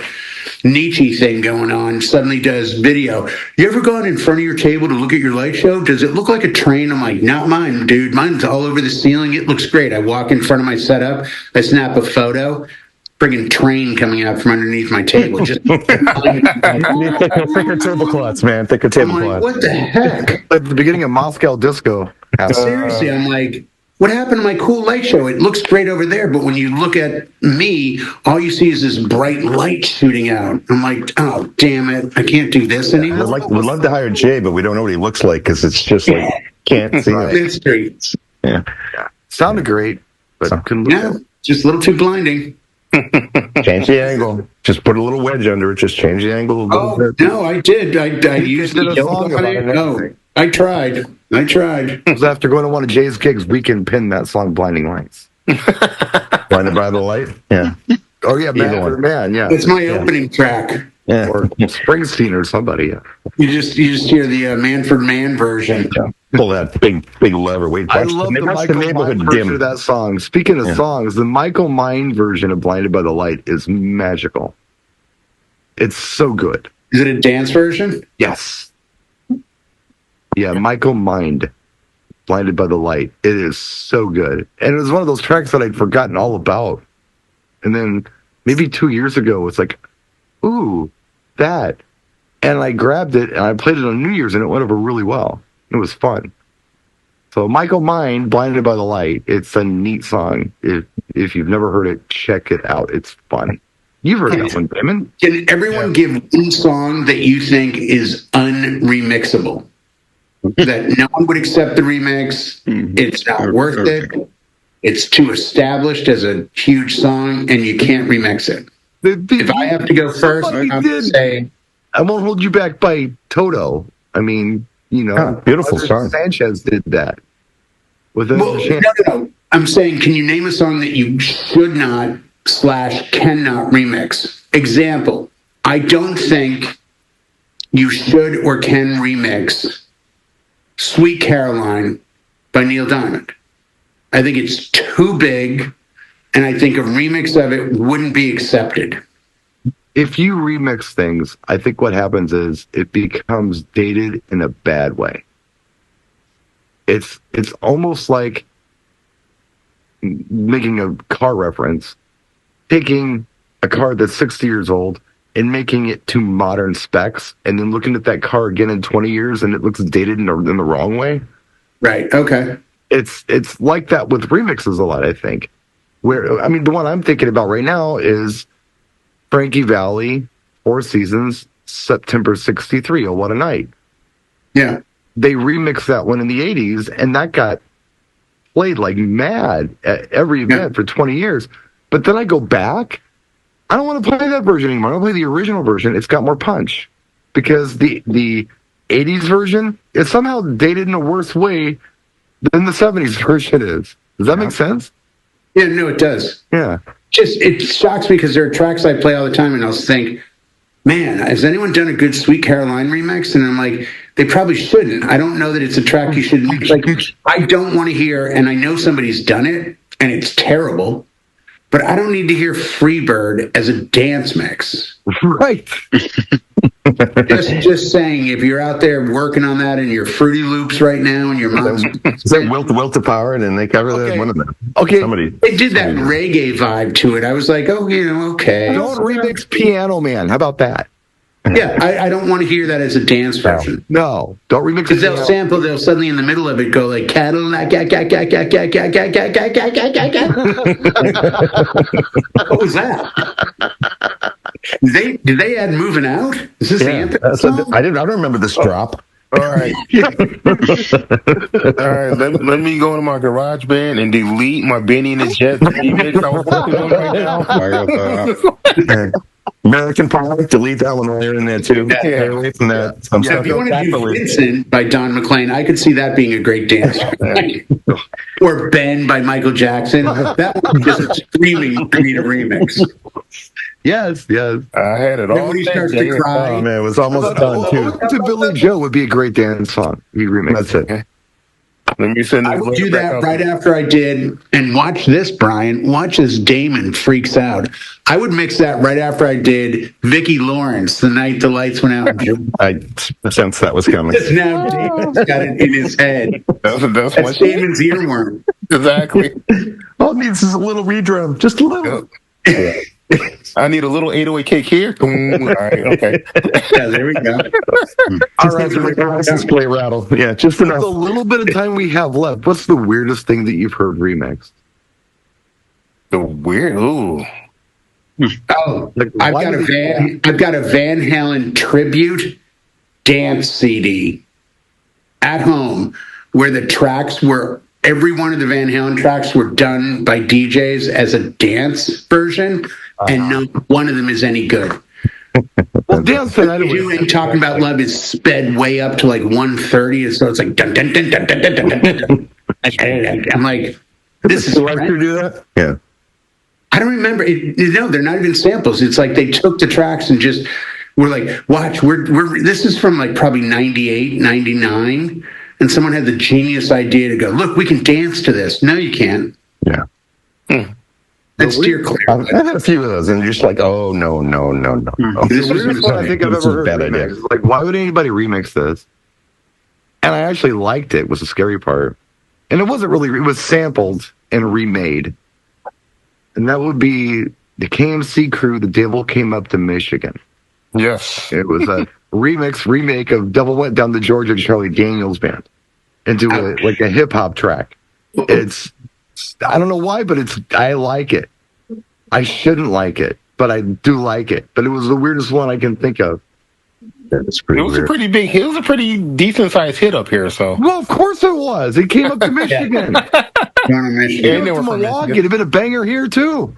Nietzsche thing going on suddenly does video. You ever gone in front of your table to look at your light show? Does it look like a train? I'm like, not mine, dude. Mine's all over the ceiling. It looks great. I walk in front of my setup. I snap a photo. Friggin' train coming out from underneath my table. Just thicker tablecloths, man. Thicker tablecloths. Like, what the heck? At the beginning of Moscow Disco. Seriously, I'm like, what happened to my cool light show? It looks great over there, but when you look at me, all you see is this bright light shooting out. I'm like, oh, damn it. I can't do this anymore. We'd love to hire Jay, but we don't know what he looks like because it's just like, can't see it. It's great. Yeah. Sounded great, but couldn't look just a little too blinding. Change the angle. Just put a little wedge under it. Just change the angle a little bit. No, I did. I used a song about it. No, I tried. It was after going to one of Jay's gigs, we can pin that song Blinding Lights. Blinded by the Light? Yeah. Oh, yeah, Man, yeah. It's my opening track. Yeah. Or Springsteen or somebody. Yeah. You just hear the Manford Mann version. Yeah. Pull that big lever. Wait, I love the Michael Mine version of that song. Speaking of songs, the Michael Mine version of Blinded by the Light is magical. It's so good. Is it a dance version? Yes. Yeah, Michael Mind, Blinded by the Light. It is so good. And it was one of those tracks that I'd forgotten all about. And then maybe 2 years ago, it's like, ooh, that. And I grabbed it and I played it on New Year's and it went over really well. It was fun. So Michael Mind, Blinded by the Light. It's a neat song. If you've never heard it, check it out. It's fun. You've heard that one, Damon. Can everyone give one song that you think is unremixable? That no one would accept the remix. It's not worth it. It's too established as a huge song, and you can't remix it. If I have to go first, I'm going to say I Won't Hold You Back by Toto. I mean, beautiful song. Sanchez did that. No. I'm saying, can you name a song that you should not / cannot remix? Example, I don't think you should or can remix Sweet Caroline by Neil Diamond. I think it's too big, and I think a remix of it wouldn't be accepted. If you remix things, I think what happens is it becomes dated in a bad way. It's almost like making a car reference, taking a car that's 60 years old and making it to modern specs, and then looking at that car again in 20 years and it looks dated in the wrong way. Right. Okay. It's like that with remixes a lot, I think. The one I'm thinking about right now is Frankie Valli, Four Seasons, September 63, Oh What a Night. Yeah. They remixed that one in the 80s, and that got played like mad at every event for 20 years. But then I go back, I don't want to play that version anymore. I want to play the original version. It's got more punch. Because the 80s version is somehow dated in a worse way than the 70s version is. Does that make sense? Yeah, no, it does. Yeah. It shocks me because there are tracks I play all the time, and I'll think, man, has anyone done a good Sweet Caroline remix? And I'm like, they probably shouldn't. I don't know that it's a track you should mix. Like, I don't want to hear, and I know somebody's done it, and it's terrible, but I don't need to hear Freebird as a dance mix. Right. Just saying, if you're out there working on that in your Fruity Loops right now, and your mom's Is that Will to Power? And they cover that one of them. Okay. They did that reggae vibe to it. I was like, oh, okay. Don't remix Piano Man. How about that? Yeah, I don't want to hear that as a dance version. No, don't remix it. Because they'll suddenly in the middle of it go like Cadillac. What was that? Did they add Moving Out? Is this the anthem? I don't remember this drop. All right. All right. Let me go into my garage band and delete my Benny and the Jets remix I was working on right now. American Pie, delete that one while you're in there too. Stay away from that. If you want to do Vincent by Don McLean, I could see that being a great dance. Or Ben by Michael Jackson. That would be just a screaming need a remix. Yes. I had it all. When he starts to cry. Oh man, it was almost done too. To Billy Joe would be a great dance song. He remixed it. Okay. Let me send I would do that right after I did, and watch this, Brian. Watch as Damon freaks out. I would mix that right after I did Vicki Lawrence, The Night the Lights Went Out. I sense that was coming. Just now Damon's got it in his head. That's Damon's earworm. Exactly. All it needs is a little redrum. Just a little. I need a little 808 cake here. All right, okay. Yeah, there we go. All right, license plate rattle. Yeah, just enough. The little bit of time we have left, what's the weirdest thing that you've heard remixed? The weird. Ooh. Oh, I've got a Van Halen tribute dance CD at home where the tracks were. Every one of the Van Halen tracks were done by DJs as a dance version, and no one of them is any good. Well, dance tonight. And Talking About Love is sped way up to like 130, and so it's like dun dun dun dun dun dun dun dun dun. I'm like, this is right to do that. Yeah, I don't remember. No, they're not even samples. It's like they took the tracks and just were like, watch, we're this is from like probably 98, 99. And someone had the genius idea to go, look, we can dance to this. No, you can't. Yeah. That's steer clear. I've had a few of those, and you're just like, oh, no. This is what I think I've ever heard remixed. Like, why would anybody remix this? And I actually liked it, was the scary part. And it wasn't really, it was sampled and remade. And that would be the KMC Crew, The Devil Came Up to Michigan. Yes. It was a remake of Devil Went Down to Georgia, Charlie Daniels Band. into a hip hop track. It's, I don't know why, but I like it. I shouldn't like it, but I do like it. But it was the weirdest one I can think of. That's pretty weird. It was a pretty decent sized hit up here. So Well, of course it was. It came up to Michigan. Going to Michigan. It came up to Milwaukee. It'd have been a banger here too.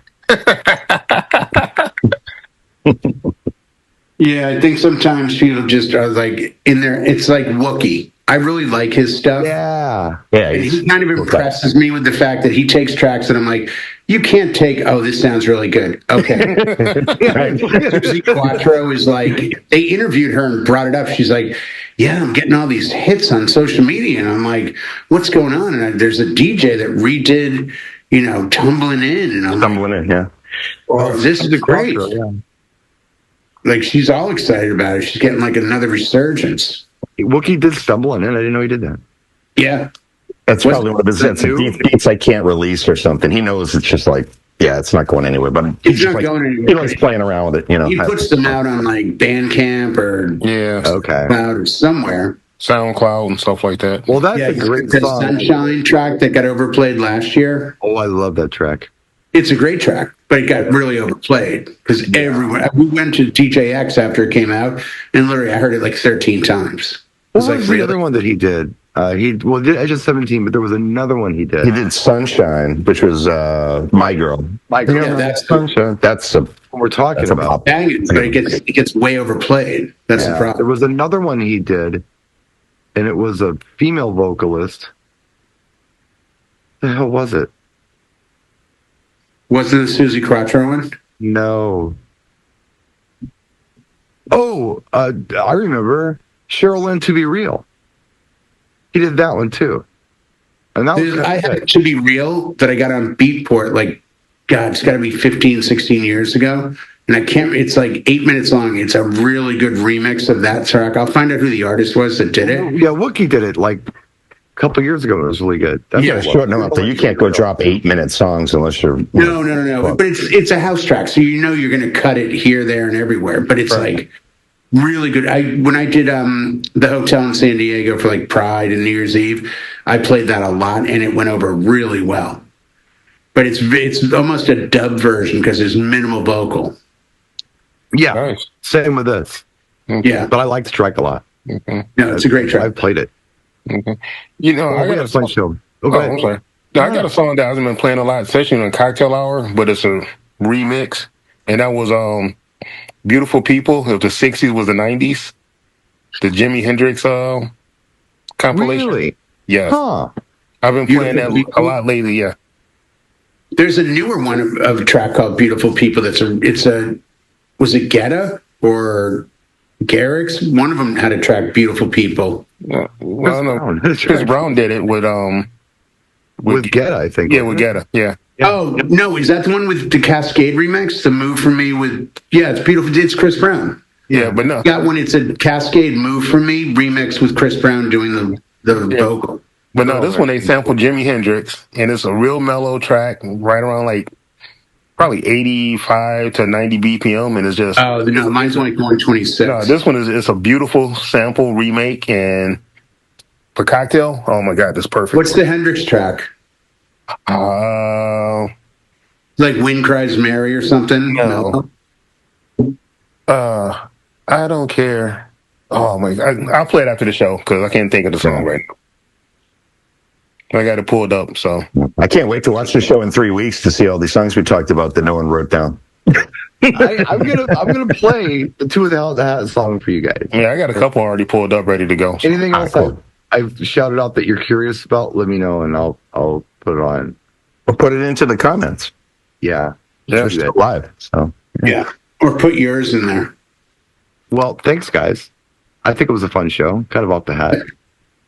Yeah, I think sometimes people just are like in there. It's like Wookie. I really like his stuff. Yeah. And he kind of impresses me with the fact that he takes tracks that I'm like, you can't take, oh, this sounds really good. Okay. Susie Quattro is like, they interviewed her and brought it up. She's like, yeah, I'm getting all these hits on social media. And I'm like, what's going on? And there's a DJ that redid, Tumbling In. And I'm Tumbling In, yeah. Oh, this is great. Quattro, yeah. Like, she's all excited about it. She's getting like another resurgence. Wookie did Stumbling In. I didn't know he did that. Yeah. That's probably one of his hits. Beats I can't release or something. He knows it's just like, it's not going anywhere. But it's not going anywhere. He likes playing around with it. He puts them out on like Bandcamp or okay, or somewhere. SoundCloud and stuff like that. Well, that's a great the song. Sunshine track that got overplayed last year. Oh, I love that track. It's a great track, but it got really overplayed because everyone. We went to DJX after it came out, and literally I heard it like 13 times. What was the other one that he did? He did Edge of 17, but there was another one he did. He did Sunshine, which was My Girl. My Girl. Yeah, that's Sunshine. That's what we're talking about. Banging, but it gets way overplayed. That's the problem. There was another one he did, and it was a female vocalist. The hell was it? Was it the Susie Quattro one? No. Oh, I remember Cheryl Lynn, To Be Real. He did that one too. And that was I had To Be Real that I got on Beatport, like, God, it's got to be 15, 16 years ago. And I can't, it's like 8 minutes long. It's a really good remix of that track. I'll find out who the artist was that did it. Yeah, Wookie did it like a couple years ago. It was really good. That's short enough that you can't go drop 8-minute songs unless you're... No. But it's a house track, so you're going to cut it here, there, and everywhere. But it's like really good. When I did the hotel in San Diego for like Pride and New Year's Eve, I played that a lot, and it went over really well. But it's almost a dub version because there's minimal vocal. Yeah, nice. Same with this. Okay. Yeah, but I like the track a lot. Okay. No, it's a great track. I've played it. Okay. I got a fun show. I'm sorry. No, I got a song that hasn't been playing a lot, especially in Cocktail Hour, but it's a remix, and that was Beautiful People. If the 60s was the 90s, the Jimi Hendrix compilation. Really? Yeah. Huh. I've been playing that a lot lately, yeah. There's a newer one of a track called Beautiful People was it Guetta or Garrix? One of them had a track, Beautiful People. Well, I don't know. Chris Brown did it with Guetta, I think. Yeah, with Guetta, yeah. Oh, no, is that the one with the Cascade remix? The Move For Me it's Beautiful. It's Chris Brown. Yeah, but no. Got one, it's a Cascade Move For Me remix with Chris Brown doing the vocal. But no, this one they sampled Jimi Hendrix, and it's a real mellow track, right around like probably 85 to 90 BPM, and it's just... Oh, no, mine's only 126. No, this one it's a beautiful sample remake, and for Cocktail, oh my God, that's perfect. What's the Hendrix track? Like Wind Cries Mary or something? No. I don't care. Oh my God, I'll play it after the show, because I can't think of the song right now. I got it pulled up, so I can't wait to watch the show in 3 weeks to see all these songs we talked about that no one wrote down. I'm gonna play the Two of the Hell Hat song for you guys. Yeah, I got a couple already pulled up, ready to go. So. Anything else I've shouted out that you're curious about? Let me know, and I'll put it on. Or put it into the comments. Yeah, it's still live. So yeah, or put yours in there. Well, thanks, guys. I think it was a fun show. Kind of off the hat.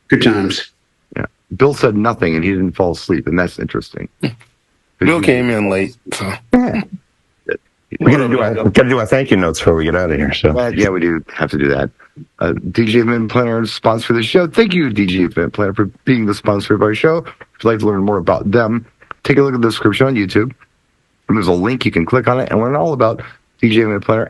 Good times. Yeah. Bill said nothing, and he didn't fall asleep, and that's interesting. Bill came in late, so. Yeah. We gotta do our thank you notes before we get out of here. So yeah, we do have to do that. DJ Event Planner is sponsor for the show. Thank you, DJ Event Planner, for being the sponsor of our show. If you'd like to learn more about them, take a look at the description on YouTube. And there's a link you can click on it and learn all about DJ Event Planner